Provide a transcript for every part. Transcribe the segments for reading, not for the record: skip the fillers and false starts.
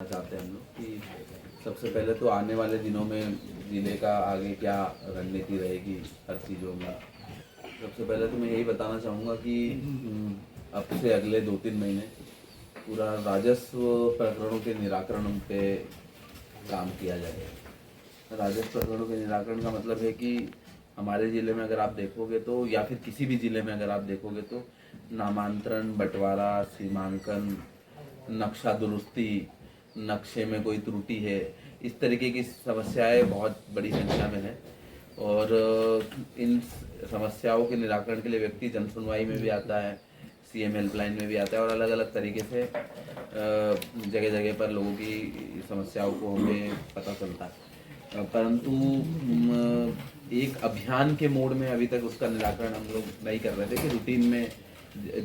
चाहते हैं हम लोग कि सबसे पहले तो आने वाले दिनों में ज़िले का आगे क्या रणनीति रहेगी हर चीज़ों में। सबसे पहले तो मैं यही बताना चाहूँगा कि अब से अगले 2-3 महीने पूरा राजस्व प्रकरणों के निराकरण पे काम किया जाएगा। राजस्व प्रकरणों के निराकरण का मतलब है कि हमारे ज़िले में अगर आप देखोगे तो, या फिर किसी भी ज़िले में अगर आप देखोगे तो, नामांतरण, बंटवारा, सीमांकन, नक्शा दुरुस्ती, नक्शे में कोई त्रुटि है, इस तरीके की समस्याएं बहुत बड़ी संख्या में है। और इन समस्याओं के निराकरण के लिए व्यक्ति जन सुनवाई में भी आता है, सीएम हेल्पलाइन में भी आता है, और अलग अलग तरीके से जगह जगह पर लोगों की समस्याओं को हमें पता चलता है। परंतु एक अभियान के मोड में अभी तक उसका निराकरण हम लोग नहीं कर रहे थे कि रूटीन में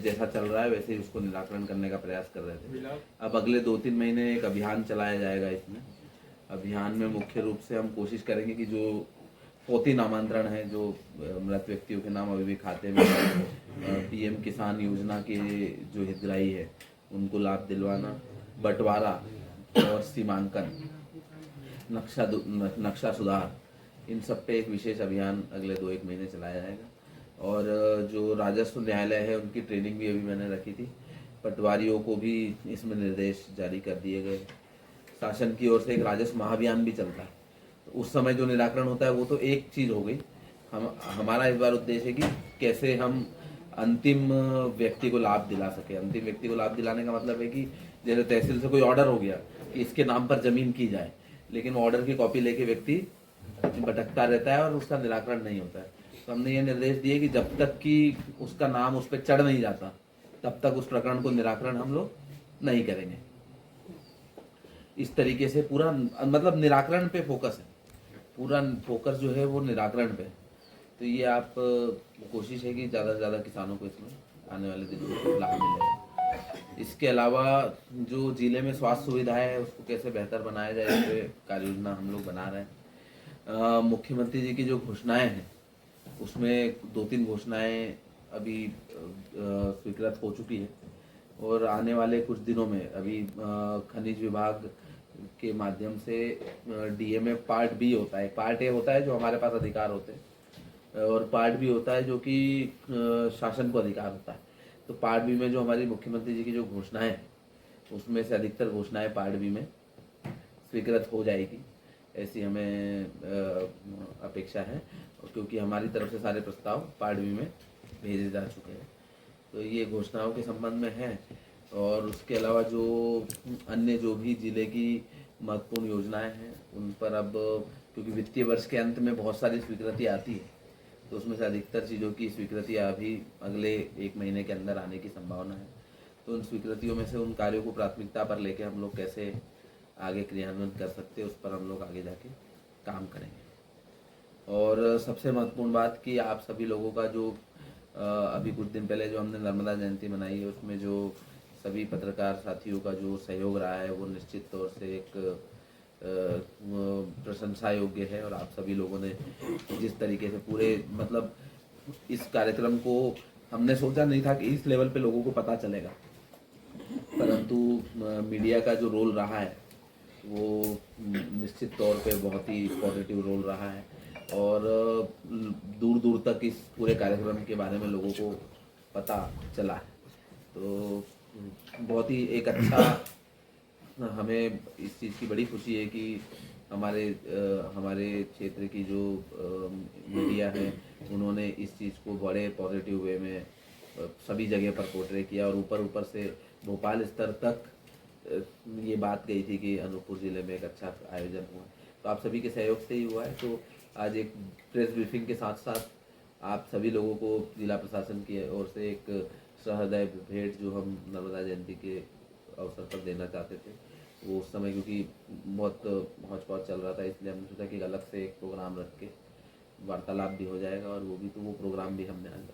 जैसा चल रहा है वैसे ही उसको निराकरण करने का प्रयास कर रहे थे। अब अगले 2-3 महीने एक अभियान चलाया जाएगा। इसमें अभियान में मुख्य रूप से हम कोशिश करेंगे कि जो फौती नामांतरण है, जो मृत व्यक्तियों के नाम अभी भी खाते में पीएम किसान योजना के जो हितग्राही है उनको लाभ दिलवाना, बंटवारा और सीमांकन, नक्शा सुधार, इन सब पे एक विशेष अभियान अगले 2-1 महीने चलाया जाएगा। और जो राजस्व न्यायालय है उनकी ट्रेनिंग भी अभी मैंने रखी थी। पटवारियों को भी इसमें निर्देश जारी कर दिए गए। शासन की ओर से एक राजस्व महाअभियान भी चलता है, तो उस समय जो निराकरण होता है वो तो एक चीज़ हो गई। हमारा इस बार उद्देश्य है कि कैसे हम अंतिम व्यक्ति को लाभ दिला सके। अंतिम व्यक्ति को लाभ दिलाने का मतलब है कि जैसे तहसील से कोई ऑर्डर हो गया कि इसके नाम पर जमीन की जाए, लेकिन ऑर्डर की कॉपी लेके व्यक्ति भटकता रहता है और उसका निराकरण नहीं होता है। तो हमने ये निर्देश दिए कि जब तक कि उसका नाम उस पर चढ़ नहीं जाता तब तक उस प्रकरण को निराकरण हम लोग नहीं करेंगे। इस तरीके से पूरा मतलब निराकरण पे फोकस है, पूरा फोकस जो है वो निराकरण पे। तो ये आप कोशिश है कि ज़्यादा से ज़्यादा किसानों को इसमें आने वाले दिनों में लाभ मिलेगा। इसके अलावा जो ज़िले में स्वास्थ्य सुविधाएं है उसको कैसे बेहतर बनाया जाए, इस पर कार्य योजना हम लोग बना रहे हैं। मुख्यमंत्री जी की जो घोषणाएं हैं उसमें 2-3 घोषणाएं अभी स्वीकृत हो चुकी है, और आने वाले कुछ दिनों में अभी खनिज विभाग के माध्यम से डीएमए पार्ट बी होता है, पार्ट ए होता है जो हमारे पास अधिकार होते हैं, और पार्ट बी होता है जो कि शासन को अधिकार होता है। तो पार्ट बी में जो हमारी मुख्यमंत्री जी की जो घोषणाएं हैं उसमें से अधिकतर घोषणाएं पार्ट बी में स्वीकृत हो जाएगी, ऐसी हमें अपेक्षा है, क्योंकि हमारी तरफ से सारे प्रस्ताव पार्ट बी में भेजे जा चुके हैं। तो ये घोषणाओं के संबंध में है। और उसके अलावा जो अन्य जो भी ज़िले की महत्वपूर्ण योजनाएं हैं उन पर अब, क्योंकि वित्तीय वर्ष के अंत में बहुत सारी स्वीकृति आती है, तो उसमें से अधिकतर चीज़ों की स्वीकृतियाँ अभी अगले 1 महीने के अंदर आने की संभावना है। तो उन स्वीकृतियों में से उन कार्यों को प्राथमिकता पर लेकर हम लोग कैसे आगे क्रियान्वयन कर सकते हैं उस पर हम लोग आगे जाके काम करेंगे। और सबसे महत्वपूर्ण बात कि आप सभी लोगों का जो अभी कुछ दिन पहले जो हमने नर्मदा जयंती मनाई है उसमें जो सभी पत्रकार साथियों का जो सहयोग रहा है वो निश्चित तौर से एक प्रशंसा योग्य है। और आप सभी लोगों ने जिस तरीके से पूरे मतलब इस कार्यक्रम को, हमने सोचा नहीं था कि इस लेवल पे लोगों को पता चलेगा, परंतु मीडिया का जो रोल रहा है वो निश्चित तौर पे बहुत ही पॉजिटिव रोल रहा है, और दूर दूर तक इस पूरे कार्यक्रम के बारे में लोगों को पता चला है। तो बहुत ही एक अच्छा, हमें इस चीज़ की बड़ी खुशी है कि हमारे क्षेत्र की जो मीडिया है उन्होंने इस चीज़ को बड़े पॉजिटिव वे में सभी जगह पर पोर्ट्रे किया, और ऊपर से भोपाल स्तर तक ये बात गई थी कि अनूपपुर ज़िले में एक अच्छा आयोजन हुआ। तो आप सभी के सहयोग से ही हुआ है। तो आज एक प्रेस ब्रीफिंग के साथ साथ आप सभी लोगों को जिला प्रशासन की ओर से एक सहृदय भेंट जो हम नर्मदा जयंती के अवसर पर देना चाहते थे, वो उस समय क्योंकि बहुत हौच पौच चल रहा था, इसलिए हमने सोचा कि अलग से एक प्रोग्राम रख के वार्तालाप भी हो जाएगा, और वो प्रोग्राम भी हमने आज